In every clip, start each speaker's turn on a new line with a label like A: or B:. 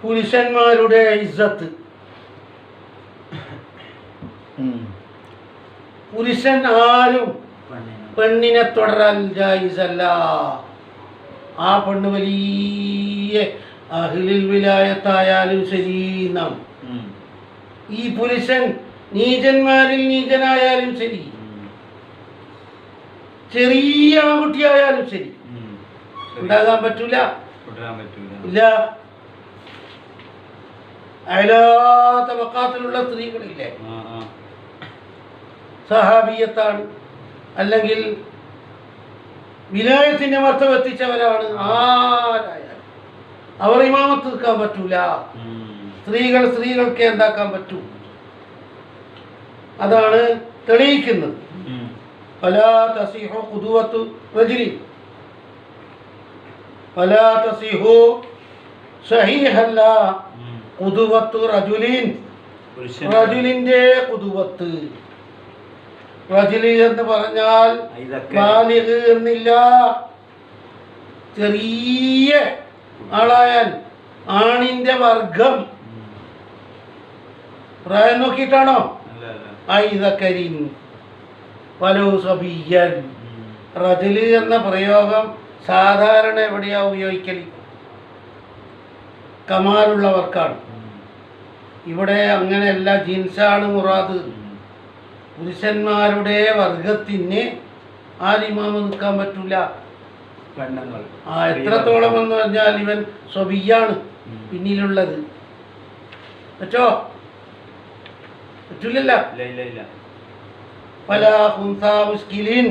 A: പുരുഷന്മാരുടെ ഇസ്സത്ത്. പുരുഷൻ ആരും പെണ്ണിനെ തുടരാൻ ജായിസല്ല. ആ പെണ്ണ് വലിയ അഹ്ലുൽ വിലായത്തായാലും ശരി എന്നാണ്. ഈ പുരുഷൻ നീചന്മാരിൽ നീചനായാലും ശരി, ചെറിയ ആൺകുട്ടിയായാലും ശരി ഉണ്ടാകാൻ പറ്റൂല. ഇല്ല. അയലാത്ത വക്കാത്തിലുള്ള സ്ത്രീകളില്ലേ, സഹാബിയത്താണ്, അല്ലെങ്കിൽ വിലായത്തിന്റെ മർത്തബ എത്തിച്ചവരാണ്, ആരായാലും അവർ ഇമാമത്ത് നിൽക്കാൻ പറ്റൂല. സ്ത്രീകൾക്ക് എന്താക്കാൻ പറ്റൂ, അതാണ് തെളിയിക്കുന്നത്. ഫലാ തസിഹു ഖുദുവത്തു റജുലി, ഫലാ തസിഹു സഹീഹല്ല ഖുദുവത്തു റജുലിൻ, റജുലിന്റെ ഖുദുവത്ത്. റജുലി എന്ന് പറഞ്ഞാൽ ബാലിഗ് എന്നില്ല, ചെറിയ ആളായാൽ ആണിന്റെ വർഗം. പ്രായം നോക്കിയിട്ടാണോ? ഐദകരിൻ വലോ സബിയൻ. റജുല് എന്ന പ്രയോഗം സാധാരണ എവിടെയാ ഉപയോഗിക്കല്? കമാലുള്ളവർക്കാണ്. ഇവിടെ അങ്ങനെയല്ല, ജിൻസാണ് മുറാദ്. പുരുഷന്മാരുടെ വർഗത്തിന് ആരിമാമ നിൽക്കാൻ പറ്റൂല. എത്രത്തോളം എന്ന് പറഞ്ഞാൽ ഇവൻ സ്വബിയാണ് പിന്നിലുള്ളത്. പറ്റോ? പറ്റൂലല്ല. പല ഹുൻസാ മുസ്കിലിൻ,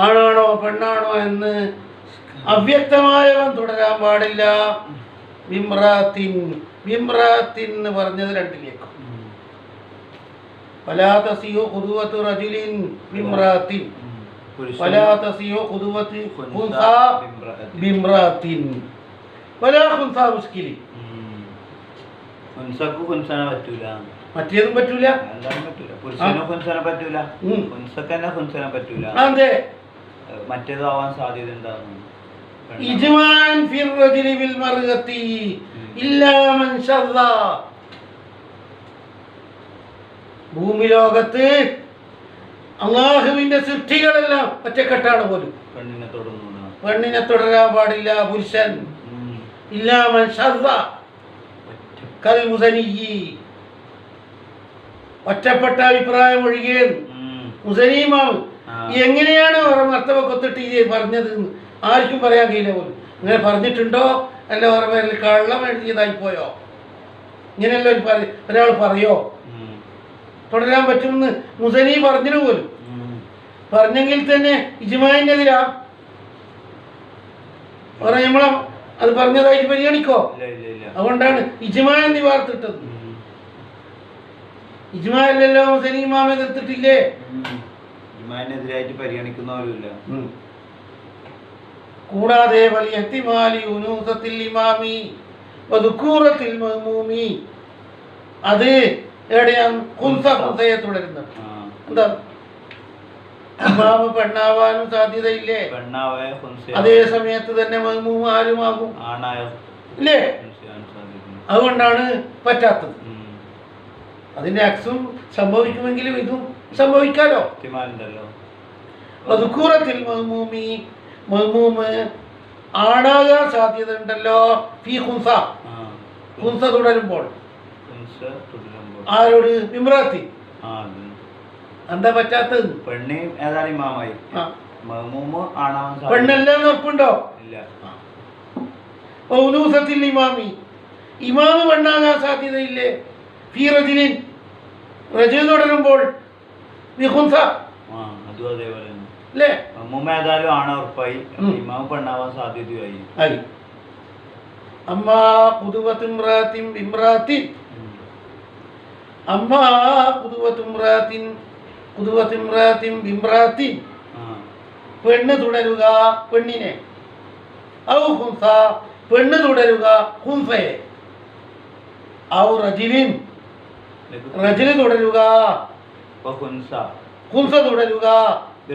A: ആണാണോ പെണ്ണാണോ എന്ന് അവ്യക്തമായവൻ തുടരാൻ പാടില്ല. വിമ്രാത്തിൻ, വിമ്രാത്തിൻ എന്ന് പറഞ്ഞത് രണ്ടിലേക്കും. ഫലാ തസിഹു ഖുദുവത്തു റജുലിൻ വിമ്രാത്തിൻ, ഫലാ തസിഹു ഖുദുവത്തു ഖുൻസാ ബിമ്രാത്തിൻ, വലാ ഖുൻസാ മുസ്കിലിൻ. മറ്റേതും പറ്റൂല. അതെ,
B: മറ്റേതാവാൻ സാധ്യത ഉണ്ടാകുന്നു.
A: ഇജ്മാൻ ഫിർ റജുലി ബിൽ മർഅതി ഇല്ലാ മൻ ശദ്ദ. ഭൂമി ലോകത്ത് അല്ലാഹുവിന്റെ സൃഷ്ടികളെല്ലാം ഒറ്റക്കെട്ടാണ് പോലും. പെണ്ണിനെ തുടരാൻ പാടില്ല പുരുഷൻ. ഇല്ലാ മൻ ശദ്ദ കൽ മുസനിയി, ഒറ്റപ്പെട്ട അഭിപ്രായം ഒഴികെ. മുസനിമാവ് എങ്ങനെയാണ് അവരുടെ മർത്തബ കൊത്തിട്ട് ഇത് പറഞ്ഞത് ആർക്കും പറയാൻ കഴിയില്ല പോലും. ഇങ്ങനെ പറഞ്ഞിട്ടുണ്ടോ അല്ല അവരുടെ പേരിൽ കള്ളം എഴുതിയതായിപ്പോയോ, ഇങ്ങനെയല്ല ഒരാൾ പറയോ തുടരാൻ പറ്റുമെന്ന് മുസനി പറഞ്ഞിട്ട് പോലും. പറഞ്ഞെങ്കിൽ തന്നെ ഇജ്മാഇനെതിരാ. പറഞ്ഞ നമ്മളെ അത് പറഞ്ഞതായിട്ട് പരിഗണിക്കോ? അതുകൊണ്ടാണ് ഇജ്മാ എന്ന് വാർത്തിട്ടത്. ഇജ്മാ അല്ലല്ലോ മുസനി ഇമാമെ എതിർത്തിട്ടില്ലേ?
B: ഇജ്മാഇനെതിരായിട്ട് പരിഗണിക്കുന്നവരുമില്ല.
A: കൂടാതെ വലിയ ഉനൂസത്തിൽ ഇമാമി വദുകൂറത്തിൽ മഅ്മൂമി, അത് എവിടെയാണ്? ഖുൻസയെ തുടരുന്നത്. എന്താ? ഇമാമ് പെണ്ണാവാനും സാധ്യതയില്ലേ? അതേ സമയത്ത് തന്നെ മഅ്മൂം ആരുമാകും ഇല്ലേ? അതുകൊണ്ടാണ് പറ്റാത്തത്. അതിന്റെ അക്സും സംഭവിക്കുമെങ്കിലും ഇതും സംഭവിക്കാലോ. വദുകൂറത്തിൽ മഅ്മൂമി, മഅ്മൂമ് ആണാകാൻ സാധ്യത ഉണ്ടല്ലോ. ഫീ ഖുൻസ, ഖുൻസ തുടരുമ്പോൾ. ആരോട്? ഇമ്രാത്തി. എന്താ പറ്റാത്തത്? പെണ്ണല്ലെന്ന് ഉറപ്പുണ്ടോ? ഉനൂസത്തിൽ ഇമാമി, ഇമാമ് പെണ്ണാകാൻ സാധ്യതയില്ലേ? ഫീ റജുലിൻ, റജുൽ തുടരുമ്പോൾ ഖുൻസ അല്ലേ? സാധ്യതയായി. അമ്മാ ഖുദുവത്തു ഇംറാത്തിൻ ബിംറാത്തിൻ, അമ്മാ ഖുദുവത്തു ഇംറാത്തിൻ ബിംറാത്തിൻ, പെണ്ണ് തുടരുക പെണ്ണിനെ. ഔ ഖുൻസ, പെണ്ണ് തുടരുക ഖുൻസയെ. ഔ റജുലിൻ, റജുല് തുടരുക ഖുൻസ തുടരുക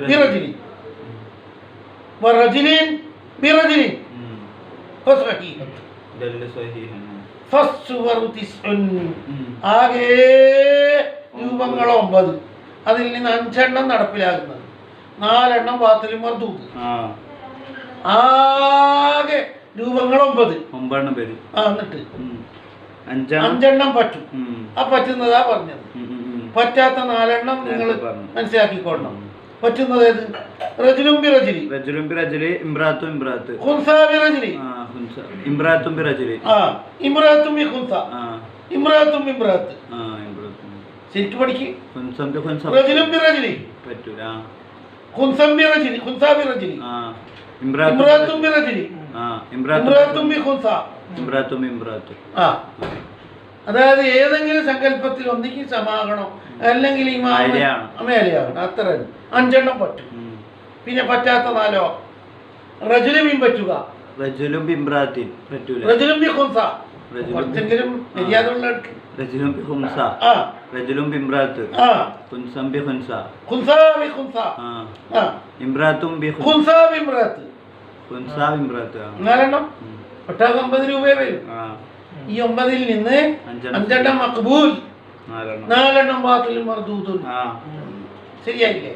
A: ബിറജുലിൻ, വറജുലിൻ ബിറജുലിൻ.
B: ദല്ല് സ്വഹീഹൻ.
A: ഫസ്സുവറു തിസ്ഉൻ. ആകെ രൂപങ്ങൾ 9. അതിൽ നിന്ന് 5 എണ്ണം നടപ്പിലാകുന്നത്, 4 എണ്ണം ബാത്തിലും മർദൂദ്. ആകെ രൂപങ്ങൾ 9.
B: 9 പേര്.
A: എന്നിട്ട്
B: 5
A: എണ്ണം പറ്റും. ആ പറ്റുന്നതാ പറഞ്ഞത്. പറ്റാത്ത 4 എണ്ണം നിങ്ങൾ മനസ്സിലാക്കിക്കൊള്ളണം. പറ്റുന്നത് ഏത്? റജുലും ബി റജുലി,
B: റജുലും ബി റജുലി, ഇംറാത്തും ഇംറാത്ത്,
A: ഖുൻസാ ബി റജുലി,
B: ഖുൻസ, ഇംറാത്തും ബി റജുലി,
A: ഇംറാത്തും ബി ഖുൻസ, ഇംറാത്തും ബി ഇംറാത്ത്.
B: ഇംറാത്തും
A: ശരിക്കും പഠിക്ക്.
B: ഖുൻസം ബി ഖുൻസ,
A: റജുലും ബി റജുലി
B: പറ്റൂല.
A: ഖുൻസം ബി റജുലി, ഖുൻസാ ബി റജുലി,
B: ഇംറാത്തും
A: ബി റജുലി,
B: ഇംറാത്തും
A: ബി ഖുൻസ,
B: ഇംറാത്തും ഇംറാത്ത്.
A: അതായത് ഏതെങ്കിലും സങ്കല്പത്തിൽ ഒന്നിക്ക് സമാകണം, അല്ലെങ്കിൽ മേലെയാകണം. അത്ര 5 എണ്ണം പറ്റും. പിന്നെ പറ്റാത്ത 4 റജുലും പറ്റുക,
B: റജുലും ബിംറാത്തിൻ പറ്റൂല.
A: റജുലും ബി ഖുൻസ, കുറച്ചെങ്കിലും മര്യാദ ഉള്ള
B: റജുലും ബി ഖുൻസ, റജുലും ബിംറാത്ത്, ഖുൻസം ബി ഖുൻസ,
A: ഖുൻസാ ബി ഖുൻസ,
B: ഇംറാത്തും ബി
A: ഖുൻസാ ബി ഇംറാത്ത്,
B: ഖുൻസാ ബി ഇംറാത്ത്.
A: 4 എണ്ണം ഒട്ടാകെ 50 രൂപയെ വരും. ഈ 9-ൽ നിന്ന് 5 എണ്ണം മഖ്ബൂൽ, 4 എണ്ണം ബാത്തിലും മർദൂദുൻ. ശരിയായില്ലേ?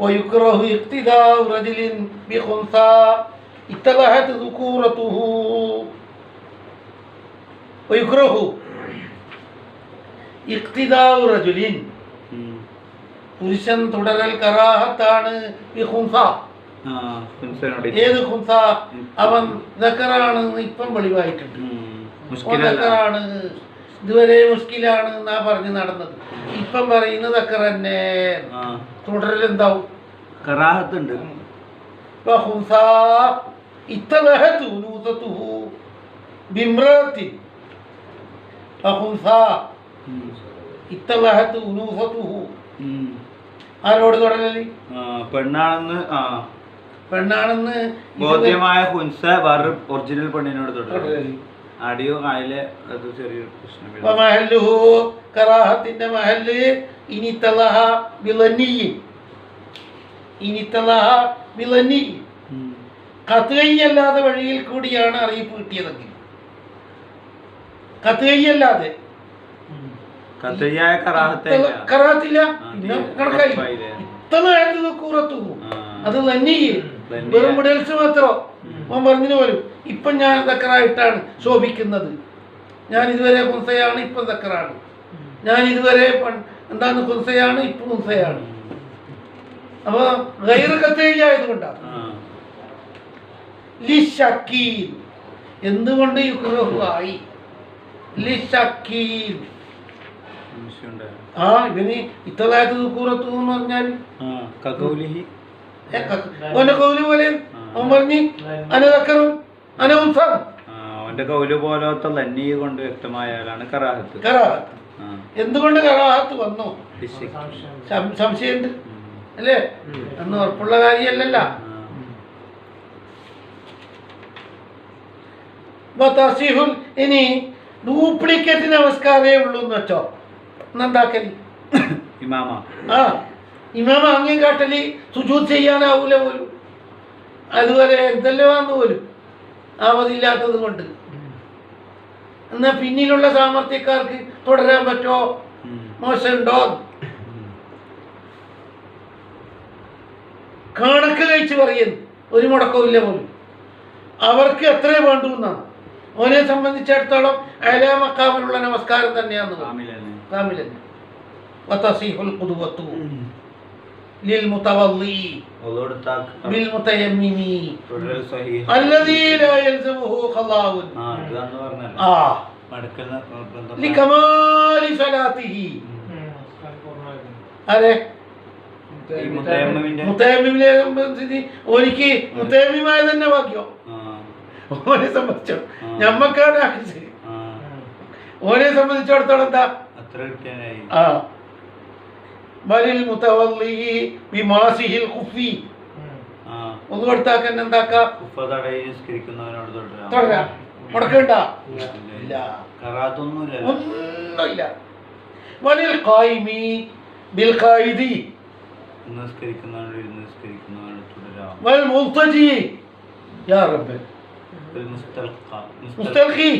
A: ويكره اقتداء رجل بخنثى اتضحت ذكورته. ويكره اقتداء رجل, പുരുഷൻ തുടരൽ കറാഹത്താണ്. ബിഖുൻസ, ഏത് ഖുൻസ? അവൻ ദക്കറാണ്, ഇപ്പം വെളിവായിട്ടുണ്ട്. ദക്കറാണ്, ഇതുവരെ മുഷ്കിലാണ് എന്നാ പറഞ്ഞ് നടന്നത്. ഇപ്പം പറയുന്നത് ദക്കർ തന്നെ. തുടരൽ എന്താവും?
B: കറാഹത്തുണ്ട്.
A: ആരോട് തുടരല്?
B: പെണ്ണാണെന്ന് ബോധ്യമായ ഖുൻസ വേറെ ഒറിജിനൽ പെണ്ണിനോട് തുടരല്. അടിയോ കായലെ അത് ചെറിയൊരു പ്രശ്നം.
A: കറാഹത്തിന്റെ മഹല്ല് ഇനി തലഹ ബിളനി, ഇനി തലഹ ബിളനി. കത്തുകൈയല്ലാതെ വഴിയിൽ കൂടിയാണ് അറിയിപ്പ് കിട്ടിയതെങ്കിൽ, കത്തുകൈയല്ലാതെ കറാഹത്തില്ല, പിന്നെ കണക്കായി. ഇത്തന്നെ കൂറത്തു അത് ലന്നി, വെറും മുടൽസ് മാത്രം. അവൻ പറഞ്ഞു പോലും ഇപ്പം ഞാൻ ദക്കറായിട്ടാണ് ശോഭിക്കുന്നത്. ഞാൻ ഇതുവരെ കുൻസയാണ്, ഇപ്പം ദക്കറാണ്. ഞാൻ ഇതുവരെ എന്താണ് കുൻസയാണ്, ഇപ്പം കുൻസയാണ്. അപ്പൊ ഗൈറ് കത്തയ്യായതുകൊണ്ടാണ്. ലിശക്കീൽ, എന്തുകൊണ്ട് യുക്റഹു ആയി? ലിശക്കീൽ, ഇവന് ഇത്തലായത് കൂറത്തു എന്ന് പറഞ്ഞാൽ ഓന്റെ കൗല് പോലെ അവൻ പറഞ്ഞ് അനദക്കറും അനൗൻസം.
B: അവന്റെ കൗല് പോലത്തെ ലന്നി കൊണ്ട് വ്യക്തമായാലാണ് കറാഹത്ത്.
A: കറാഹത്ത് എന്തുകൊണ്ട് കറാഹത്ത് വന്നു? സംശയമുണ്ട് അല്ലേ? എന്ന് ഉറപ്പുള്ള കാര്യമല്ലല്ല. ഇനി ഡ്യൂപ്ലിക്കേറ്റ് നമസ്കാരമേ ഉള്ളൂ എന്ന് വെച്ചോ, എന്നുണ്ടാക്കല്
B: ഇമാമ.
A: ഇമാമ അങ്ങേം കാട്ടല് സുജൂദ് ചെയ്യാനാവൂല പോലും. അതുപോലെ എന്തെല്ലോ വന്നു പോലും ആവതില്ലാത്തത് കൊണ്ട്. എന്നാൽ പിന്നിലുള്ള സാമർത്ഥ്യക്കാർക്ക് തുടരാൻ പറ്റുമോ? മോശമുണ്ടോ? കണക്ക് കഴിച്ച് പറയുന്നു, ഒരു മുടക്കവും ഇല്ല പോലും. അവർക്ക് എത്രയേ വേണ്ടു എന്നാണ്. ഓനെ സംബന്ധിച്ചിടത്തോളം അയലാ മക്കാമിലുള്ള നമസ്കാരം തന്നെയാണ് കാമിലൻ. വതസീഹുൽ ഖുദ്വത്തു ലിൽമുതവല്ലി ബിൽമുതയമ്മിമി അല്ലദീ ലാ യൽസമുഹു ഖളാഉൻ ലികമാലി സ്വലാത്തിഹി. അരെ മുത്തയമ്മിമിനെ സംബന്ധിച്ച് ഓനിക്ക് മുത്തയമ്മിമായ തന്നെ വാക്യോ. ഓനെ സംബന്ധിച്ചോ ഞമ്മക്കാണ് ഓനെ സംബന്ധിച്ചിടത്തോളം എന്താ? ബലിൽ മുതവല്ലി ബിമാസിഹിൽ ഖുഫി. ഒന്ന് കൊടുത്താക്കാൻ എന്താക്കാ? തുടരാ, മുടക്കണ്ട, ഒന്നുമില്ല. വലിൽ ഖായിമി ബിൽ ഖായിദി വൽ മുൽതജി യാ റബ്ബ് മുസ്തൽഖി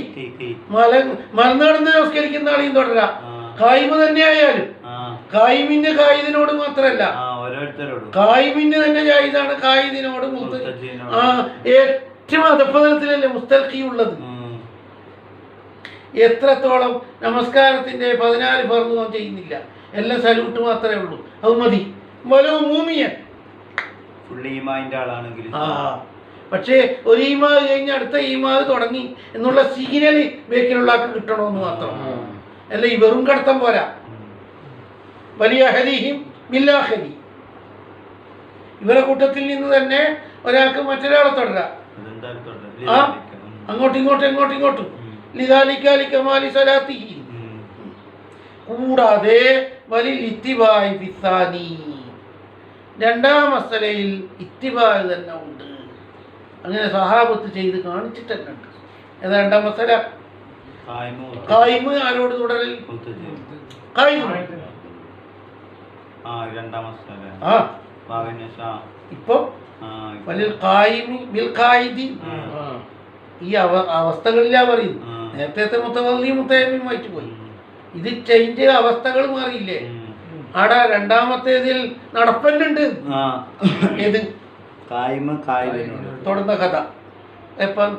A: മലനാടുന്ന് നമസ്കരിക്കുന്ന ആളെയും തുടരാം. കായിമ് തന്നെ ആയാലും കായിമിന് കായിദിനോട് മാത്രല്ല, കായിമിന് തന്നെ ജായിദാണ് കായിദിനോട് ഏറ്റവും അധപ്പതനത്തിലല്ലേ മുസ്തൽഖി ഉള്ളത്. എത്രത്തോളം നമസ്കാരത്തിന്റെ 14 ഫർദ് ചെയ്യുന്നില്ല, എല്ലാം സല്യൂട്ട് മാത്രമേ ഉള്ളൂ, അത് മതി. വലവും മൂമിയൻ പക്ഷേ ഒരു ഈമാവ് കഴിഞ്ഞ് അടുത്ത ഈമാവ് തുടങ്ങി എന്നുള്ള സിഗ്നൽ ബേക്കിലുള്ള ആൾക്ക് കിട്ടണമെന്ന് മാത്രം. അല്ല ഈ വെറും കടത്തം പോരാ. വലിയ ഹരിഹിം ബില്ലാഹരി, ഇവരെ കൂട്ടത്തിൽ നിന്ന് തന്നെ ഒരാൾക്ക് മറ്റൊരാളെ തുടരാം. അങ്ങോട്ടും ഇങ്ങോട്ടും ലിദാലിക്കമാലി സലാത്തിഹി. കൂടാതെ വലിൽ ഇത്തിബായി ഫിസാനി, രണ്ടാം മസലയിൽ ഇത്തിബായ് തന്നെ ഉണ്ട്. അങ്ങനെ സഹാബത്ത് ചെയ്ത് കാണിച്ചിട്ടുണ്ട്. ഏതാ രണ്ടാം മസല? കായിമ് ആരോട് തുടരൽ? ഇപ്പൊ ഈ അവസ്ഥകളിലാ പറയുന്നു. നേരത്തെ മുത്തവല്ലിയുമായിട്ട് പോയി, ഇത് ചേഞ്ച് അവസ്ഥകൾ മാറിയില്ലേ? ആടാ രണ്ടാമത്തേതിൽ നടപ്പല്ലുണ്ട്. ഏത് തുടർന്ന കഥ എപ്പം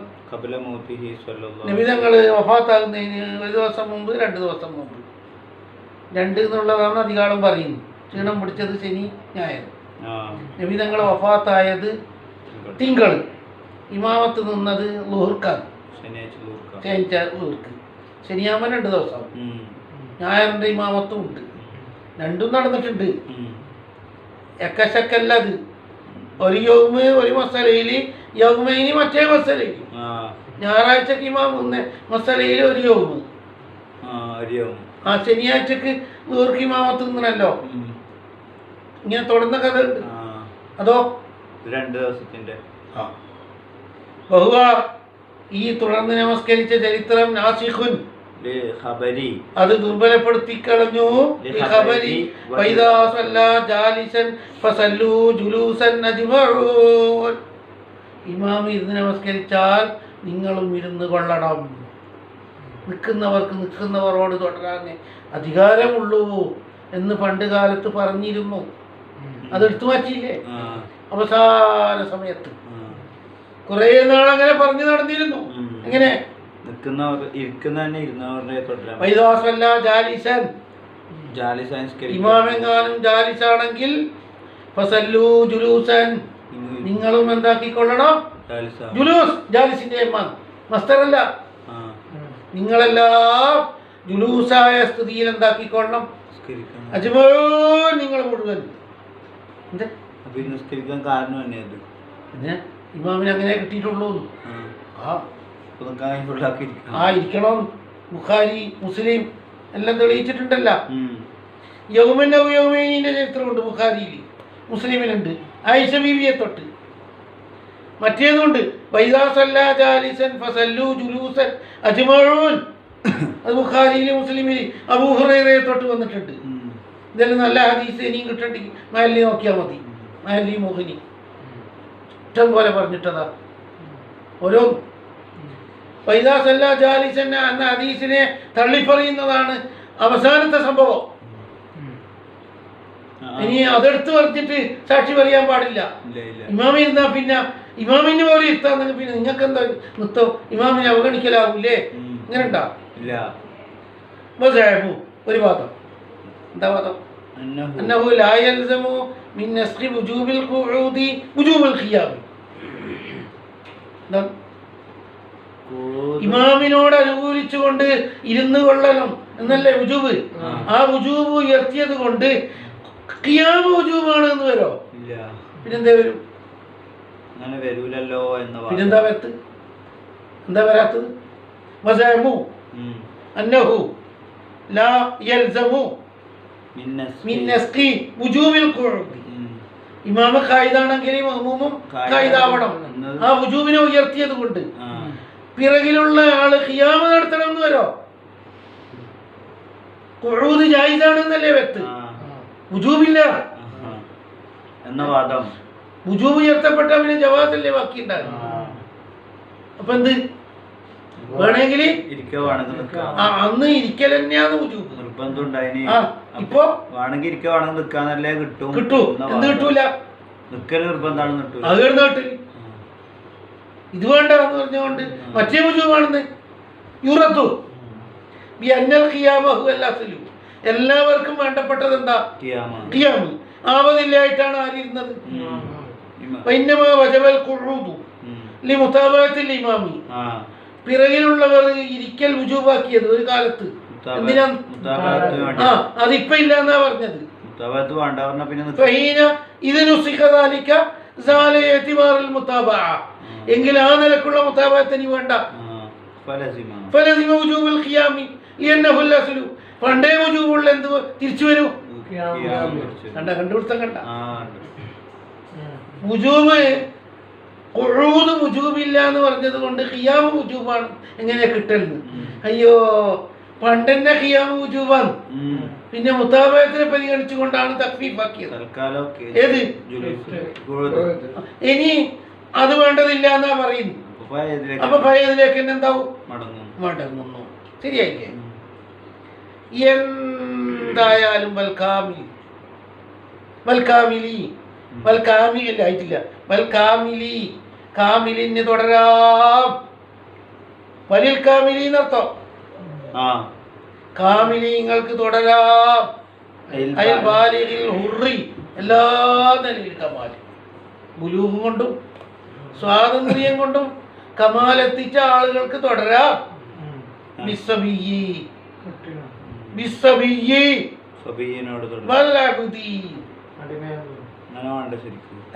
A: നബിതങ്ങള് വഫാത്താകുന്നതിന് 1 ദിവസം മുമ്പ് 2 ദിവസം മുമ്പ്, 2 എന്നുള്ളതാണ് അധികാരം പറയുന്നത്. ക്ഷീണം പിടിച്ചത് ശനി ഞായർ. നബിതങ്ങൾ വഫാത്തായത് തിങ്കൾ, ഇമാമത്ത് നിന്നത് ലുഹുർക്കാണ്, ശനിയാഴ്ച ലുഹുർക്ക്. ശനിയാമൻ 2 ദിവസം, ഞായറിന്റെ ഇമാമത്തും ഉണ്ട്. 2ഉം നടന്നിട്ടുണ്ട്. എക്കശക്കല്ല അത്. ഒരു യൗമ് ഒരു മസലയിൽ, യൗമൈനി മറ്റേ മസലയിൽ. ഞായറാഴ്ചക്ക് ഇമാം മസലയിൽ ഒരു യൗമ്, ശനിയാഴ്ചക്ക് ദൂർക്ക് ഇമാമത്ത് നിന്നല്ലോ. ഇങ്ങനെ തുടർന്ന കഥ ഉണ്ട്. അതോ
B: 2 ദിവസത്തിന്റെ
A: ബഹുവ ഈ തുടർന്ന് നമസ്കരിച്ച ചരിത്രം നാസിഖുൻ, അത് ദുർബലപ്പെടുത്തി കളഞ്ഞു. ഇമാം ഇരുന്ന് നമസ്കരിച്ചാൽ നിങ്ങളും ഇരുന്ന് കൊള്ളണം. നിൽക്കുന്നവർക്ക് നിൽക്കുന്നവരോട് തുടരാൻ അധികാരമുള്ളൂ എന്ന് പണ്ട് കാലത്ത് പറഞ്ഞിരുന്നു. അതെടുത്തു മാറ്റിയില്ലേ അവസാന സമയത്ത്? കുറെ നാളങ്ങനെ പറഞ്ഞു നടന്നിരുന്നു. എങ്ങനെ? ഇമാമെങ്ങാനും ജാലിസാണെങ്കിൽ നിങ്ങളും എന്താക്കിക്കൊള്ളണം? ജുലൂസ്, ജാലിസിന്റെ മസ്തറല്ല. നിങ്ങളെല്ലാം ജുലൂസായ സ്ഥിതിയിൽ എന്താക്കിക്കൊള്ളണം? അജ്മഊൻ, നിങ്ങൾ മുഴുവൻ. ഇമാമിന് അങ്ങനെ കിട്ടിയിട്ടുള്ളൂ. ഇരിക്കണം. ബുഖാരി മുസ്ലിം എല്ലാം തെളിയിച്ചിട്ടുണ്ടല്ലോ. യൗമന്റെ ചരിത്രമുണ്ട് ബുഖാരിയിൽ, മുസ്ലിമിലുണ്ട്. ആയിഷ ബീവിയെ തൊട്ട് മറ്റേതുണ്ട്. അത് ബുഖാരിയിൽ മുസ്ലിമിൽ അബൂ ഹുറൈറയെ തൊട്ട് വന്നിട്ടുണ്ട്. ഇതെല്ലാം നല്ല ഹദീസ് ഇനിയും കിട്ടണ്ടെങ്കിൽ മഹല്ലി നോക്കിയാൽ മതി. മഹല്ലി മോഹിനി ഇഷ്ടം പോലെ പറഞ്ഞിട്ടതാ ഓരോ. എന്ന ഹദീസിനെ തള്ളിപ്പറയുന്നതാണ് അവസാനത്തെ സംഭവം. ഇനി അതെടുത്ത് പറഞ്ഞിട്ട് സാക്ഷി പറയാൻ പാടില്ല. ഇമാമി ഇരുന്നാ പിന്നെ ഇമാമിന് പോലെ ഇരുത്താന്നെങ്കിൽ പിന്നെ നിങ്ങൾക്ക് എന്താ നൃത്തം? ഇമാമിനെ അവഗണിക്കലാവൂലേ? ഇങ്ങനെ ഉണ്ടാ ഒരു വാദം. എന്താ വാദം? ഇമാമിനോട് അനുകൂലിച്ചുകൊണ്ട് ഇരുന്ന് കൊള്ളണം എന്നല്ലേ വുജൂബ്. ആ വുജൂബ് ഉയർത്തിയത് കൊണ്ട് ഖിയാം വുജൂബാണ് എന്ന് വരോ? പിന്നെന്താ വരും? പിന്നെന്താ വരത്ത്? എന്താ വരാത്തത്? അന്നഹു ലാ യൽസമു മിൻ നസ്ഖി വുജൂബിൽ ഖുഊദ്. ഇമാമ ഖായിദാണെങ്കിൽ മഅ്മൂമും ഖായിദാവണം. ആ വുജൂബിനെ ഉയർത്തിയത് കൊണ്ട് പിറകിലുള്ള ആള് ഖിയാമ നടത്തണം എന്ന് വരോ? ഖുഊദ് ജായിസാണെന്നല്ലേ വ്യക്തി, വുജൂബില്ല എന്ന വാദം. വുജൂബ് ഉയർത്തപ്പെട്ട പിന്നെ ജവാസല്ലേ ബാക്കി ഉണ്ടാകും. അപ്പൊ എന്ത് വേണമെങ്കിൽ
B: ഇരിക്കുവാണെങ്കിൽ നിൽക്കാം.
A: അന്ന് ഇരിക്കൽ തന്നെയാണ് ഉജൂബ്.
B: നിർബന്ധം ഉണ്ടായിനി.
A: ഇപ്പൊ
B: വേണമെങ്കിൽ ഇരിക്കുവാണെങ്കിൽ നിൽക്കാന്നല്ലേ കിട്ടും.
A: എന്ത് കിട്ടൂല?
B: നിൽക്കൽ നിർബന്ധമാണ് കിട്ടൂല.
A: അത് കേട്ടില്ല. ഇത് വേണ്ട എന്ന് പറഞ്ഞുകൊണ്ട് മറ്റേ ഉജൂബാണെന്ന് യുറത്തു ബി അന്നൽ ഖിയാമഹു അൽ-അസ്ലു. എല്ലാവർക്കും വേണ്ടപ്പെട്ടത് എന്താ? ഖിയാമ്. ആവതില്ലായിട്ടാണ് ആരിരുന്നത്. വഇന്നമാ വജബൽ ഖുഊദു ലിമുതാബഅത്തിൽ ഇമാമി. പിറകിലുള്ളവർ ഇരിക്കൽ വുജൂബാക്കിയത് ഒരു കാലത്ത്. എന്തിനാ? അതിപ്പോ ഇല്ല എന്നാ പറഞ്ഞത്. എങ്കിൽ ആ നിലക്കുള്ള മുതാബഅത്തിന് വേണ്ട. പണ്ടേ വുജൂബുള്ള എന്ത് തിരിച്ചു വരൂ? കണ്ട കണ്ടുപിടുത്തം കണ്ട. വുജൂബ് ഖുഊദ് വുജൂബില്ല എന്ന് പറഞ്ഞത് കൊണ്ട് ഖിയാമ് വുജൂബാണ് എങ്ങനെ കിട്ടൽന്ന്? അയ്യോ, പണ്ടെന്നെ ഖിയാമ് വുജൂബാണ്. പിന്നെ മുതാബഅത്തിനെ പരിഗണിച്ചുകൊണ്ടാണ് തഖ്ഫീഫാക്കിയത്. ഏത്? ഇനി അത് വേണ്ടതില്ല എന്നാ പറയുന്നു. അപ്പൊ പഴയതിലേക്ക് തന്നെ എന്താവും? മടങ്ങുന്നു. ശരിയായില്ലേ? എന്തായാലും ആയിട്ടില്ല. കാമിലിന് തുടരാം. വലിൽ കാമിലി എന്നർത്ഥം. കാമിലിങ്ങൾക്ക് തുടരാം. എല്ലാ നിലയിൽ കമാൽ, ബുലൂഹ് കൊണ്ടും സ്വാതന്ത്ര്യം കൊണ്ടും കമാലെത്തിച്ച ആളുകൾക്ക് തുടരാം.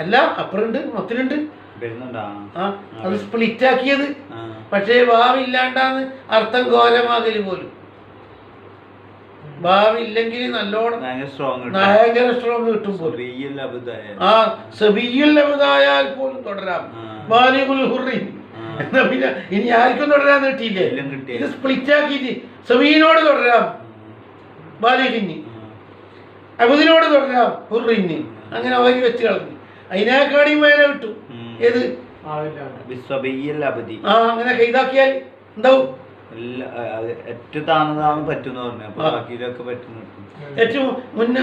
A: അല്ല, അപ്പുറണ്ട് മൊത്തത്തിലുണ്ട്. അത് സ്പ്ലിറ്റ് ആക്കിയത്. പക്ഷേ ഭാവില്ലാണ്ടാന്ന് അർത്ഥം ഘോരമാകല് പോലും. ഭാവില്ലെങ്കിൽ നല്ലോണം ഭയങ്കര സ്ട്രോങ് കിട്ടും പോലും. സബിയുൽ അബ്ദായാൽ പോലും തുടരാം. ബാലിഗുൽ ഹുർറിൻ എന്നാ പിന്നെ ഇനി ആർക്കും തുടരാൻ കിട്ടിയില്ലേ? ഇത് സ്പ്ലിറ്റ് ആക്കിയിട്ട് സബീനോട് തുടരാം, ബാലിഗിന്, അബുദിനോട് തുടരാം, ഹുർറിന്. അങ്ങനെ അവര് വെച്ച് കളഞ്ഞു. അതിനേക്കാളും വേറെ കിട്ടും. ഏത്? അങ്ങനെ കൈതാക്കിയാൽ എന്താവും? ഏറ്റവും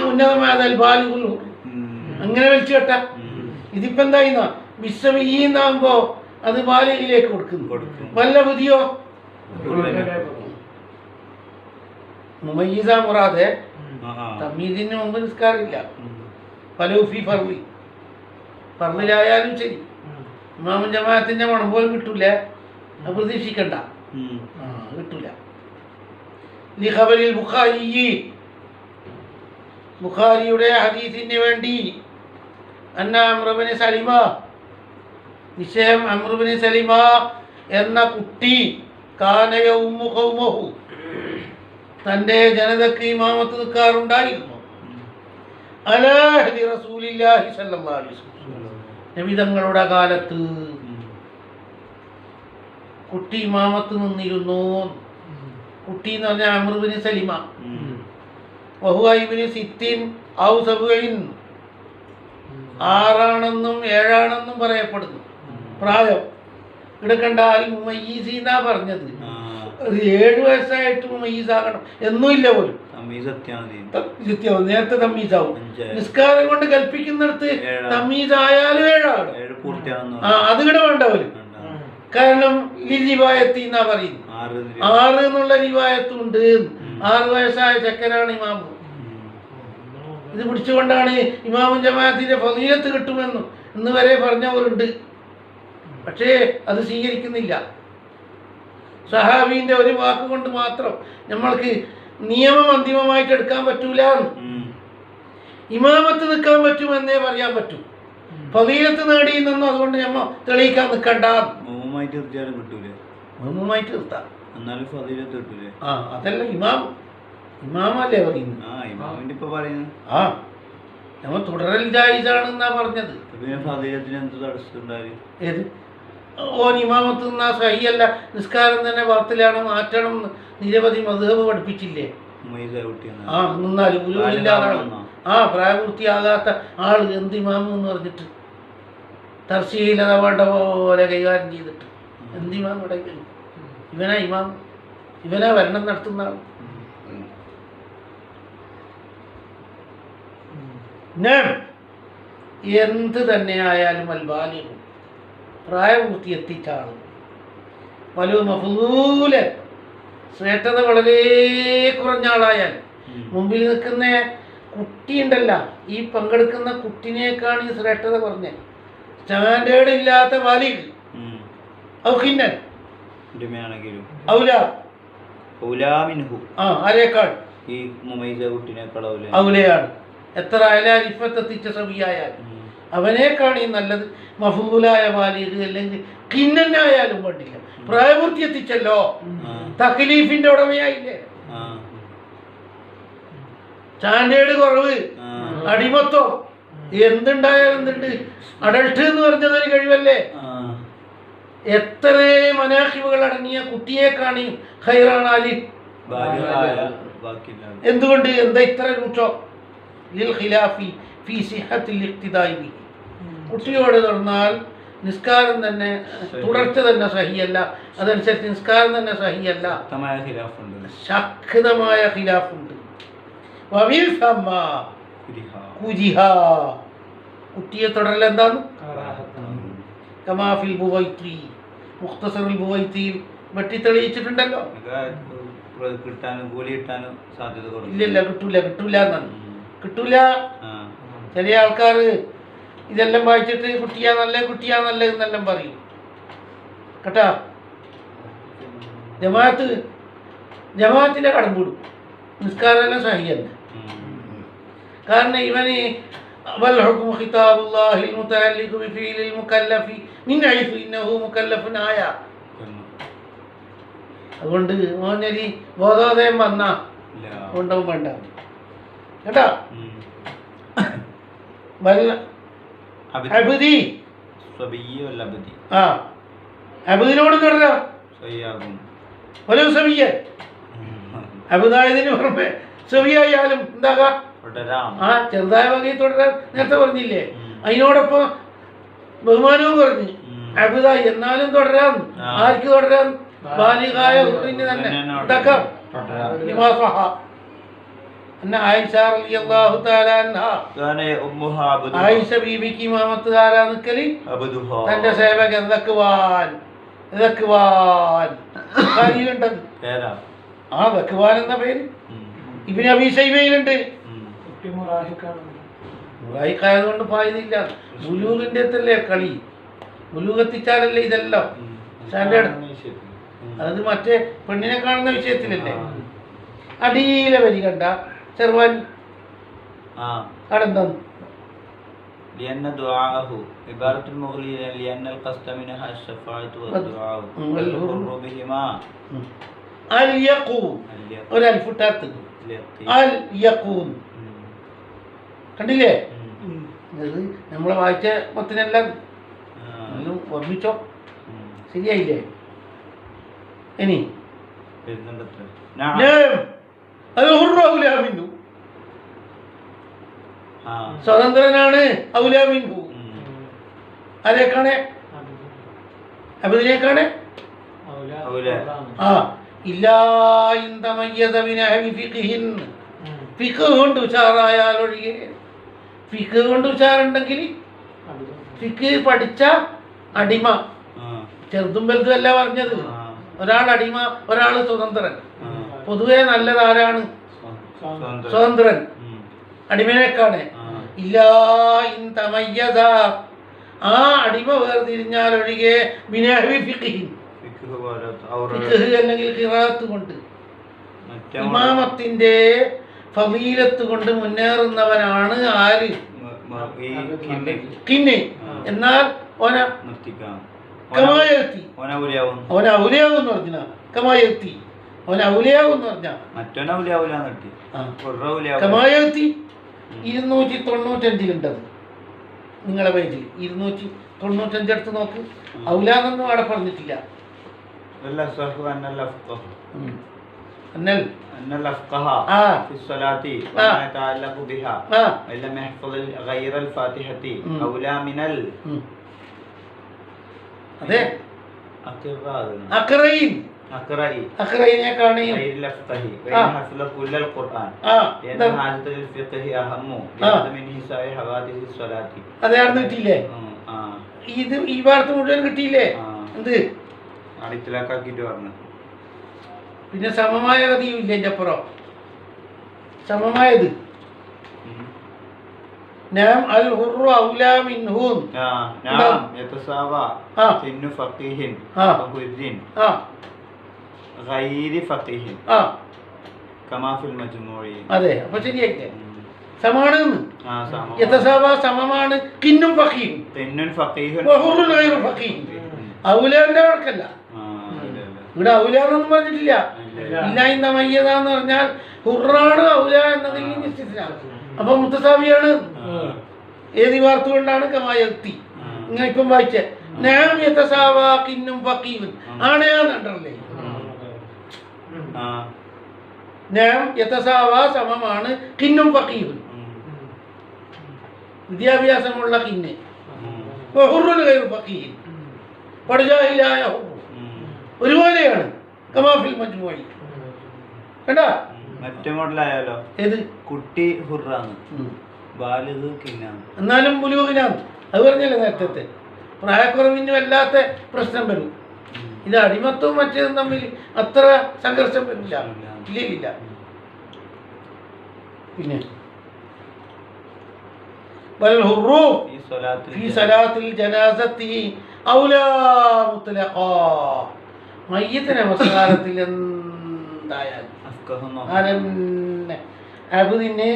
A: ഉന്നതമായതാൽ ബാലിഗുൽ ഹുർ അങ്ങനെ വലിച്ചു കെട്ട. ഇതിപ്പോ എന്തായിന്നാ വിശ്വീന്നാകുമ്പോ അത് ബാലിഗിലേക്ക് കൊടുക്കുന്നു. വല്ല പുതിയോ മുമയ്യിസ മുറാദെ തമീദിന് മുമ്പ് നിസ്കാരമില്ല. ഫലൂഫി ഫർളി, ഫർളിലായാലും ശരി ഇമാമും ജമാഅത്തിന്റെ മണം പോലും കിട്ടൂല. അത് പ്രതീക്ഷിക്കണ്ട, കിട്ടൂല. ലിഖബരിൽ ബുഖാരിയുടെ ഹദീസിന് വേണ്ടി അന്ന അംറുബ്നു സലിമ, നിശ്ചയം അംറുബ്നു സലിമ എന്ന കുട്ടി കാനയ ഉമ്മു ഖൗമഹു, തൻ്റെ ജനതക്ക് ഇമാമത്ത് നിൽക്കാറുണ്ടായിരുന്നു. അലാ ഹദി റസൂലില്ലാഹി സ്വല്ലല്ലാഹു അലൈഹി വസല്ലം, നബി തങ്ങളുടെ കാലത്ത് കുട്ടി ഇമാമത്ത് നിന്നിരുന്നു. കുട്ടി എന്ന് പറഞ്ഞാൽ അംറുബ്നു സലിമ. വഹുവ ഇബ്നു സിത്തിൻ ഔ സബഈൻ, 6 7 പറയപ്പെടുന്നു പ്രായം. എടുക്കണ്ടാൽ മുമയ്യിസി എന്നാ പറഞ്ഞത്. 7 വയസ്സായിട്ട് മുമയ്യിസാകണം എന്നുമില്ല പോലും. നേരത്തെ തമ്മീസാവും. നിസ്കാരം കൊണ്ട് കൽപ്പിക്കുന്നിടത്ത് തമ്മീസായാലും 7 ആകണം. അത് ഇവിടെ വേണ്ട പോലും. കാരണം ഈ റിവായത്തി എന്നാ പറയുന്നു. 6 എന്നുള്ള റിവായത്തുണ്ട്. 6 വയസ്സായ ചെക്കനാണ് ഇമാമ്. ഇത് പിടിച്ചുകൊണ്ടാണ് ഇമാമും ജമാഅത്തിന്റെ ഫളീലത്ത് കിട്ടുമെന്നും ഇന്ന് വരെ പറഞ്ഞവരുണ്ട്. പക്ഷേ അത് സ്വീകരിക്കുന്നില്ല. സഹാബീന്റെ ഒരു വാക്ക് കൊണ്ട് മാത്രം നമ്മൾക്ക് നിയമം അന്തിമമായിട്ട് എടുക്കാൻ പറ്റൂല. ഇമാമത്ത് നിൽക്കാൻ പറ്റുമെന്നേ പറയാൻ പറ്റൂ. ഫളീലത്ത് നേടിയെന്നൊന്നും അതുകൊണ്ട് നമ്മൾ തെളിയിക്കാൻ നിൽക്കണ്ട. മഹ്മൂമായിട്ട് നിർത്താം. അതല്ല ഇമാമല്ലേ പറയുന്നത്. നമ്മൾ തുടരൽ ജായിസാണെന്നാ പറഞ്ഞത്. ഏത്? ഓൻ ഇമാമത്ത് നിന്നാ സഹിയല്ല, നിസ്കാരം തന്നെ ബാത്തിലാണ്, മാറ്റണം എന്ന് നിരവധി മദ്ഹബ് പഠിപ്പിച്ചില്ലേ? നിന്നാലും ഗുരുവില്ലാതാണ്. പ്രായപൂർത്തിയാകാത്ത ആൾ എന്ത് ഇമാമു എന്ന് പറഞ്ഞിട്ട് തർശീലത വേണ്ട പോലെ കൈകാര്യം ചെയ്തിട്ട് എന്ത് ഇമാം ഇവിടെ ഇവനാ ഇമാം, ഇവനാ ഭരണം നടത്തുന്ന ആൾ. എന്ത് തന്നെയായാലും അൽബാലിഹു പ്രായപൂർത്തി എത്തിച്ച ആൾ, വലു മഫ്ളൂലൻ ശ്രേഷ്ഠത വളരെ കുറഞ്ഞ ആളായാൽ, മുമ്പിൽ നിൽക്കുന്ന കുട്ടിയുണ്ടല്ല, ഈ പങ്കെടുക്കുന്ന കുട്ടിനേക്കാണ് ഈ ശ്രേഷ്ഠത കുറഞ്ഞ സ്റ്റാൻഡേർഡ് ഇല്ലാത്ത ബാലിഗ് ഔഖിന്നൻ ആരേക്കാൾ
B: ഈ മുമൈസ കുട്ടിനേക്കാൾ
A: ഔലയാണ്. എത്ര അലാരിഫത്തെത്തിച്ച സവിയായാൽ അവനേക്കാണ് ഈ നല്ലത്. മഫൂലായ ബാലിഗ് അല്ലെങ്കിൽ കിന്നനായാലും വേണ്ടില്ല, പ്രായപൂർത്തി എത്തിച്ചല്ലോ, തക്ലീഫിന്റെ ഉടമയായില്ലേ. സ്റ്റാൻഡേർഡ് കുറവ്, അടിമത്തോ, എന്തുണ്ടായാലും എന്തുണ്ട്, അഡൾട്ട് എന്ന് പറഞ്ഞത് ഒരു കഴിവല്ലേ. എത്ര മനാഖിബുകൾ അടങ്ങിയ കുട്ടിയേക്കാണ് ഖൈറാണാലി. എന്തുകൊണ്ട്, എന്താ ഇത്ര രൂക്ഷോ? ലിൽ ഖിലാഫി ഫീ സിഹത്തിൽ ഇഖ്തിദാഇ ബിഹി. കുട്ടിയോട് തുറന്നാൽ നിസ്കാരം തന്നെ തുടർച്ച തന്നെ സഹിയല്ല, അതനുസരിച്ച് നിസ്കാരം തന്നെ സഹിയല്ല, ശക്തമായ ഖിലാഫുണ്ട്. കുട്ടിയെ തുടരൽ എന്താണ്? കമാഫിൽ ബുവൈത്തി, മുഖ്തസറുൽ ബുവൈത്തിയിൽ വെട്ടി തെളിയിച്ചിട്ടുണ്ടല്ലോ. ഇല്ലല്ല, കിട്ടൂല എന്നാണ്, കിട്ടൂല. ചില ആൾക്കാർ ഇതെല്ലാം വായിച്ചിട്ട് കുട്ടിയാ നല്ല എന്നെല്ലാം പറയും കേട്ടാ. ജമാഅത്തിന്റെ കടമ്പൂടും, നിസ്കാരമെല്ലാം സഹിയല്ല. കാരണം ഇവന് അതുകൊണ്ട് മോനൊരു ബോധോദയം വന്ന കൊണ്ടവും വേണ്ട കേട്ടാ. അബുദിനോട് തുടരാം. അബുദായതിന് പുറമെ സവിയായാലും എന്താകാം, ചെറുതായ വകയിൽ തുടരാൻ നേരത്തെ പറഞ്ഞില്ലേ. അതിനോടൊപ്പം ബഹുമാനവും പറഞ്ഞു അബുദായി, എന്നാലും തുടരാം. ആർക്ക് തുടരാം? ബാലികായ ഹുറിന് തന്നെ ഉണ്ടാക്കാം. ആയിഷ ബീബിക്ക് ഇമാമത്ത് ആരാ നിക്കല്? തന്റെ സേവകൻ ണ്ടത്. ആ ദക്വാൻ എന്ന പേര് ഇബ്നു അബീ ശൈബയിലുണ്ട്. മുറാഹിക്കായതുകൊണ്ട് പായതില്ല. ബുലൂഗിന്റെ അല്ലേ കളി, ബുലൂഗ് എത്തിച്ചാലല്ലേ ഇതെല്ലാം സ്റ്റാൻഡേർഡ്. അത് മറ്റേ പെണ്ണിനെ കാണുന്ന വിഷയത്തിലല്ലേ. അടിയിലെ വരി കണ്ട ചെറുവാൻ അടെന്താ
B: لأن دعاءه عبارة المغلية لأن القصد منها الشفاعة والدعاء والقرب بهما
A: اليقون ഒരു അൽഫുട്ടാത്ത് അൽ യഖൂൻ കണ്ടില്ലേ. ഇത് നമ്മളെ വായിച്ച മൊത്തത്തിനെല്ലാം ഓർമ്മിച്ചോ, ശരിയായില്ലേ? ഇനി സ്വതന്ത്രനാണ് ഔലാമിൻഹു. ആരേക്കാണ്? അബുദിനേക്കാണ്. ഫിഖ് കൊണ്ട് ഉഷാറായാൽ ഒഴികെ, ഫിഖ് കൊണ്ട് ഉഷാറുണ്ടെങ്കിൽ ഫിഖ് പഠിച്ച അടിമ, ചെറുതും വലുതും അല്ല പറഞ്ഞത്. ഒരാൾ അടിമ, ഒരാൾ സ്വതന്ത്രൻ. പൊതുവെ നല്ലതാരാണ്? സ്വതന്ത്രൻ അടിമനേക്കാണ്. ആ അടിമ വേർതിരിഞ്ഞാൽ ഒഴികെ അല്ലെങ്കിൽ ഖിറാഅത്ത് കൊണ്ട്, ഇമാമത്തിന്റെ ഫളീലത്ത് കൊണ്ട് മുന്നേറുന്നവനാണ് ആര്? കിന്ന്. എന്നാൽ കമായത്തി ഓന ഔലിയാവും എന്ന് പറഞ്ഞ കമായത്തി, ഓന ഔലിയാവും എന്ന് പറഞ്ഞ കമായത്തി 295 നിങ്ങളെ പേജിൽ 295 എടുത്ത് നോക്ക്. ഔലാന്നൊന്നും അവിടെ പറഞ്ഞിട്ടില്ല.
B: അതെ,
A: അഖറൈൻ അഖറൈനെ കാണുകയും അതായിരുന്നു കിട്ടിയില്ലേ? ഇത് ഈ വാർത്ത മുഴുവൻ കിട്ടിയില്ലേ? എന്ത് പിന്നെ സമമായ ഗതിയും ഇല്ല എൻ്റെ അപ്പുറം സമമായത് نعم الحر أولى منهن
B: نعم يتساوى سن فقيه وحر غير فقيه كما في المجموع
A: അതെ അപ്പൊ ശരിയായില്ലേ സമാണ് യതസാവ സമമാണ് കിന്നും ഫഖീഹും വഹുറുൻ ഗൈറു ഫഖീഹ് ഔലാന്റെ കണക്കല്ല ഇവിടെ ഔല എന്നൊന്നും പറഞ്ഞിട്ടില്ല ഇല്ല ഇന്ന മയ്യത എന്ന് പറഞ്ഞാൽ ഹുറാണ് ഔല എന്നതിൽ നിശ്ചിതനാണ് അപ്പൊ മുത്തസാവിയാണ് ഏത് വാർത്ത കൊണ്ടാണ് കമായത്തി ഇങ്ങനെ ഇപ്പം വായിച്ച നാം യതസാവാ കിന്നും ഫഖീഹുൻ ആണെയാന്നല്ലേ നാം യതസാവാ സമമാണ് കിന്നും ഫഖീഹുൻ വിദ്യാഭ്യാസമുള്ള കിന്ന് വഹുറുൻ ഗൈറു ഫഖീഹ് പടുജാഹിലായ ഒരുപോലെയാണ് കമാഫിൽ മജ്മുഈ കണ്ടാ
B: മറ്റേ മോഡലായാലോ
A: ഏത്
B: കുട്ടി ഹുറാണ് ബാലിഗ് കിന്നാണ്
A: എന്നാലും ബുലൂഗിനാണ് അത് പറഞ്ഞല്ലേ നേരത്തെ പ്രായക്കുറവിന് വല്ലാത്ത പ്രശ്നം വരും ഇത് അടിമത്വവും മറ്റേതും തമ്മിൽ അത്ര സംഘർഷം വരില്ല ഇല്ല പിന്നെ في صلاة الجنازة أولى مطلقا മയ്യത്ത് നമസ്കാരത്തിൽ എന്തായാലും അതന്നെ അബുദിന്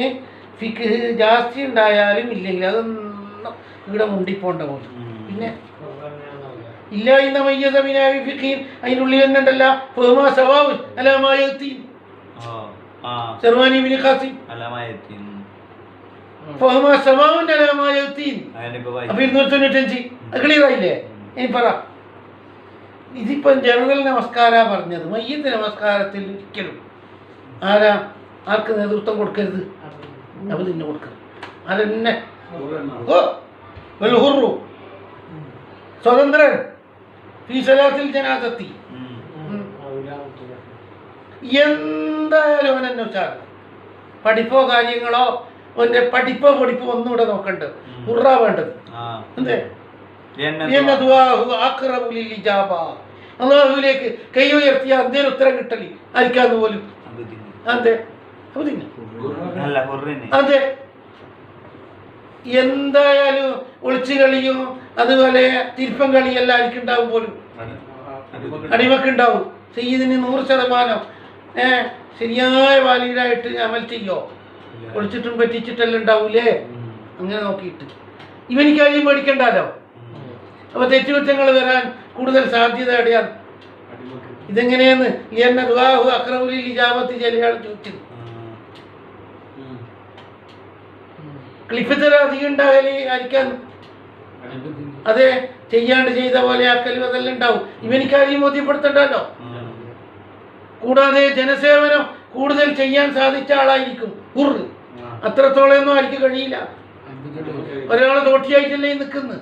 A: ഫിഖ് ജാസ്തി ഉണ്ടായാലും ഇല്ലെങ്കിൽ അതൊന്നും ഇവിടെ മുണ്ടിപ്പോണ്ട പോലെ പിന്നെ ഇല്ല ഇന്ന മയ്യത ബിനായി ഫിഖീൻ അതിനുള്ളിൽ തന്നെ ഉണ്ടല്ല ഫഹ്മ സവാവ് അലാമായത്തീൻ സർവാനി ബിൻ ഖാസിം
B: അലാമായത്തീൻ
A: ഫഹ്മ സവാവുൻ അലാമായത്തീൻ അപ്പോൾ 295 അത് ക്ലിയർ ആയില്ലേ? ഇനി പറ ഇതിപ്പം ജനറൽ നമസ്കാരമാണ് പറഞ്ഞത്. മയ്യത്ത് നമസ്കാരത്തിൽ ഒരിക്കലും ആർക്ക് നേതൃത്വം കൊടുക്കരുത്, അത് തന്നെ കൊടുക്കരുത്. അതെന്നെ സ്വതന്ത്രൻ ഫീ സലാത്തിൽ ജനാസത്തി എന്തായാലും അവൻ എന്നെ വെച്ചാൽ പഠിപ്പോ കാര്യങ്ങളോ അവൻ്റെ പഠിപ്പോ ഒന്നുകൂടെ നോക്കണ്ടത് ഹുറ വേണ്ടത് എന്തേ അള്ളാഹുവിലേക്ക് കൈ ഉയർത്തിയ എന്തേലും ഉത്തരം കിട്ടല് ആയിരിക്കാന്ന് പോലും അതെ അതെ എന്തായാലും ഒളിച്ചു കളിയും അതുപോലെ തിരുപ്പം കളിയെല്ലാം ആയിരിക്കുണ്ടാവും പോലും അടിമക്കുണ്ടാവും. സയ്യിദിന് 100% ശരിയായ വാലിയിലായിട്ട് അമൽ ചെയ്യോ? ഒളിച്ചിട്ടും പറ്റിച്ചിട്ടെല്ലാം ഉണ്ടാവൂലേ? അങ്ങനെ നോക്കിയിട്ട് ഇവനിക്ക് ആരെയും മേടിക്കണ്ടല്ലോ. അപ്പൊ തെറ്റുകുറ്റങ്ങൾ വരാൻ കൂടുതൽ സാധ്യത എവിടെയാണ്? ഇതെങ്ങനെയെന്ന് എന്നെ ദുആഹു അഖ്റബുൽ ഇജാബത്തി ചിലയാൾ ചോദിച്ചത്. ക്ലിഫിത്തര അധികം ഉണ്ടാകല് ആയിരിക്കാൻ അതെ ചെയ്യാണ്ട് ചെയ്ത പോലെ ആക്കലും അതെല്ലാം ഉണ്ടാവും. ഇവനിക്കാരെയും ബോധ്യപ്പെടുത്തണ്ടല്ലോ. കൂടാതെ ജനസേവനം കൂടുതൽ ചെയ്യാൻ സാധിച്ച ആളായിരിക്കും ഹുർ. അത്രത്തോളം ഒന്നും ആർക്ക് കഴിയില്ല. ഒരാളെ തോട്ടിയായിട്ടല്ലേ നിൽക്കുന്നത്.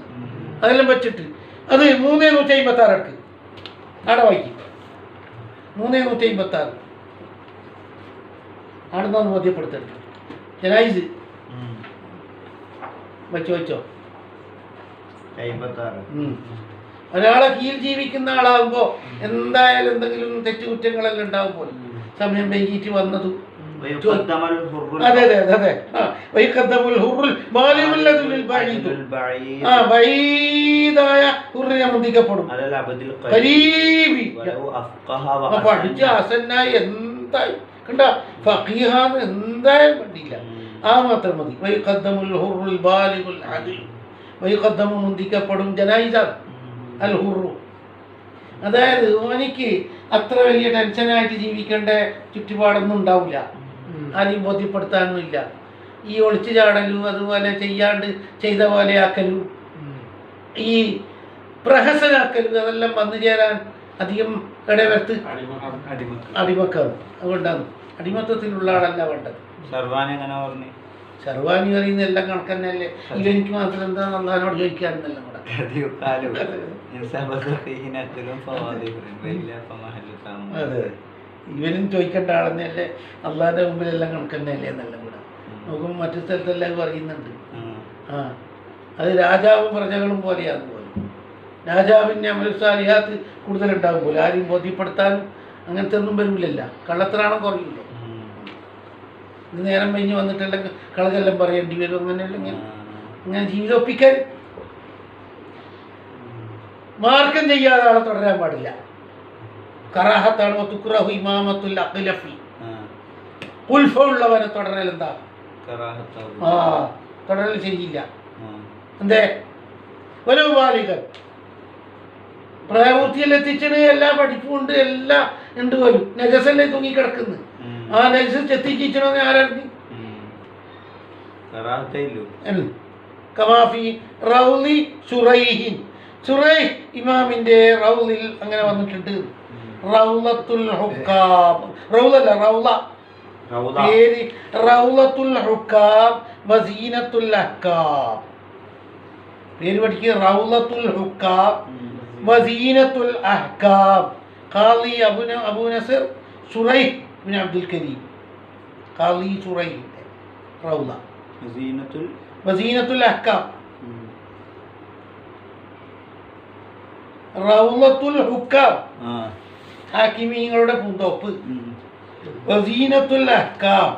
A: അതെല്ലാം വെച്ചിട്ട് അത് 356 അടുക്ക് ആടെ വായിക്കും. 356 ആടുന്നാന്ന് ബോധ്യപ്പെടുത്തരുത്. ജനായിസ് വെച്ചോ. ഒരാളെ കീഴിൽ ജീവിക്കുന്ന ആളാകുമ്പോൾ എന്തായാലും എന്തെങ്കിലും തെറ്റുകുറ്റങ്ങളെല്ലാം ഉണ്ടാകുമ്പോൾ സമയം വൈകിട്ട് വന്നതു മുന്തിക്കപ്പെടും. പഠിച്ച അസന്നായി എന്തായി കണ്ട ഫഖീഹാന്ന് എന്തായാലും കണ്ടില്ല. ആ മാത്രം മതി. മുന്തിക്കപ്പെടും ജനായിസ അൽ ഹുറു. അതായത് ഓനിക്ക് അത്ര വലിയ ടെൻഷനായിട്ട് ജീവിക്കേണ്ട ചുറ്റുപാടൊന്നും ഉണ്ടാവില്ല. ആരെയും ബോധ്യപ്പെടുത്താനൊന്നുമില്ല. ഈ ഒളിച്ചു ചാടലും അതുപോലെ ചെയ്യാണ്ട് ചെയ്ത പോലെ ആക്കലും ഈ പ്രഹസനാക്കലും അതെല്ലാം വന്നു ചേരാൻ അധികം ഇടവരുത്ത് അടിമക്കാണ്. അതുകൊണ്ടാണ് അടിമത്വത്തിലുള്ള ആളല്ല വേണ്ടത്. ഷർവാനി പറയുന്ന എല്ലാം കണക്കന്നല്ലേ. ഇവനിക്ക് മാത്രം എന്താ നന്നാനോട് ചോദിക്കാറുന്നെല്ലാം കൂടെ
B: വഖദ് യുഖാലു ഇൻ സബഖ ഫീഹി നഖ്ലുൻ ഫവാദിഹുൻ വഇല്ല ഫമഹല്ലു തഅമ്മു.
A: അതെ, ഇവനും ചോദിക്കേണ്ട ആളെന്നല്ലേ, അള്ളാഹിന്റെ മുമ്പിലെല്ലാം കണക്കന്നെയല്ലേ എന്നെല്ലാം കൂടെ നോക്കുമ്പോൾ മറ്റു സ്ഥലത്തെല്ലാം പറയുന്നുണ്ട്. ആ, അത് രാജാവും പ്രജകളും പോലെയാന്ന് പോലും. രാജാവിൻ്റെ അമലുസാലിഹാത്ത് കൂടുതലുണ്ടാകും പോലെ ആരെയും ബോധ്യപ്പെടുത്താനും അങ്ങനത്തെ ഒന്നും വരില്ലല്ല, കള്ളത്തരാണം കുറയുള്ളൂ. ഇത് നേരം കഴിഞ്ഞ് വന്നിട്ടെല്ലാം കളകെല്ലാം പറയേണ്ടി വരും. അങ്ങനെയല്ലെങ്കിൽ അങ്ങനെ ജീവിതം ഒപ്പിക്കാൻ മാർക്കം ചെയ്യാതെ ആളെ തുടരാൻ പാടില്ല. കറാഹത്താണ് തുക്റഹു ഇമാമത്തുൽ അഖ്ലഫി. ഉൽഫ ഉള്ളവനെ തുടരൽ എന്താ? ആ, തുടരൽ ശരിയില്ല. എന്തേ വലുപാലികൻ പ്രായപൂർത്തിയെല്ലാം എത്തിച്ചിട്ട് എല്ലാ പഠിപ്പുണ്ട്, എല്ലാം ഉണ്ട് പോലും നജസല്ലേ തൂങ്ങിക്കിടക്കുന്നു. ആ നജസ് ചെത്തിച്ചിടണമെന്ന് ആരറിഞ്ഞു? കമാഫി റൗലി സുറൈഹിൻ, സുറൈഹ് ഇമാമിന്റെ റൗലിൽ അങ്ങനെ വന്നിട്ടുണ്ട്. റൗലത്തുൽ ഹുക്കാം, റൗലല്ല റൗല, പേര് റൗലത്തുൽ ഹുക്കാം വസീനത്തുൽ അഹ്കാം. പേര് പഠിക്കുക, റൗലത്തുൽ Hukkam വസീനത്തുൽ അഹ്കാം. ഖാളി Abu Nasar സുറൈഹ് bin Abdul Kareem, ഖാളി സുറൈഹിന്റെ റൗല വസീനത്തുൽ അഹ്കാം. റൗലത്തുൽ Hukkam ഹാക്കിമീങ്ങളുടെ പൂന്തോപ്പ്, വസീനത്തുൽ അഹ്കാം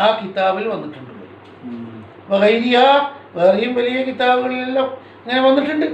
A: ആ കിതാബിൽ വന്നിട്ടുണ്ട്. വഗൈരിഹ വേറെയും വലിയ കിതാബുകളിലെല്ലാം അങ്ങനെ വന്നിട്ടുണ്ട്.